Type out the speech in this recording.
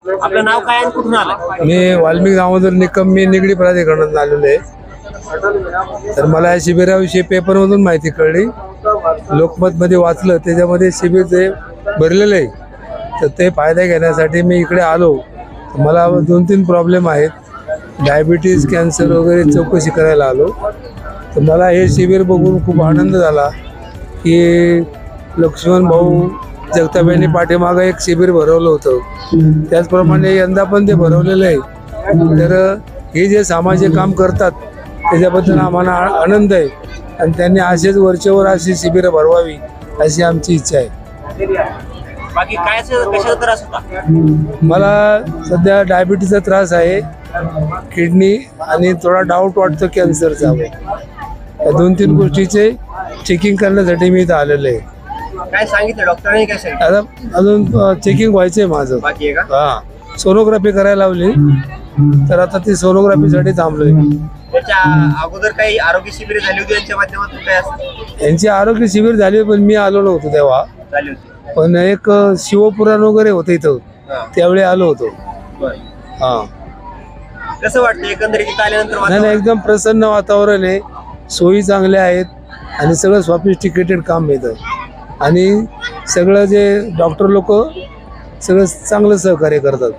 आपलं नाव काय आणि कुठून आलं? मी वाल्मिक दामोदर निकम, मी निगडी प्राधिकरणात आलेलो आहे. तर मला या शिबिराविषयी पेपरमधून माहिती कळली, लोकमतमध्ये वाचलं, त्याच्यामध्ये शिबिर ते भरलेलं आहे. तर ते फायदा घेण्यासाठी मी इकडे आलो. मला 2-3 प्रॉब्लेम आहेत, डायबिटीज, कॅन्सर वगैरे चौकशी करायला आलो. तर मला हे शिबिर बघून खूप आनंद झाला की लक्ष्मण भाऊ जगताप यांनी पाठीमागं एक शिबिर भरवलं होतं, त्याचप्रमाणे यंदा पण ते भरवलेलं आहे. तर हे जे सामाजिक काम करतात त्याच्याबद्दल आम्हाला आनंद आहे आणि त्यांनी असेच वरचेवर अशी शिबिरं भरवावी अशी आमची इच्छा आहे. बाकी काय कशाचा त्रास होता? मला सध्या डायबिटीसचा त्रास आहे, किडनी आणि थोडा डाऊट वाटतो कॅन्सरचा. या 2-3 गोष्टीचे चेकिंग करण्यासाठी मी इथं आलेलो आहे. काय सांगितलं डॉक्टरांनी? काय सांगितलं? आता अजून चेकिंग व्हायचंय माझं. बाकी आहे का? हा, सोनोग्राफी करायला लावली, तर आता ती सोनोग्राफीसाठी थांबलोय. त्याच्या अगोदर काही आरोग्य शिबिर झाली होती यांच्या माध्यमातून? काय असं यांची आरोग्य शिबिर झाली, पण मी आलो नव्हतो तेव्हा. झाली होती? पण एक शिवपुराण वगैरे होतं इथं, त्यावेळी आलो होतो. हा, कसं वाटतं एकंदरीत इथं आल्यानंतर? नाही, एकदम प्रसन्न वातावरण आहे, सोयी चांगल्या आहेत आणि सगळं सॉफिस्टिकेटेड काम येतं आणि सगळं जे डॉक्टर लोक सगळं चांगलं सहकार्य करतात.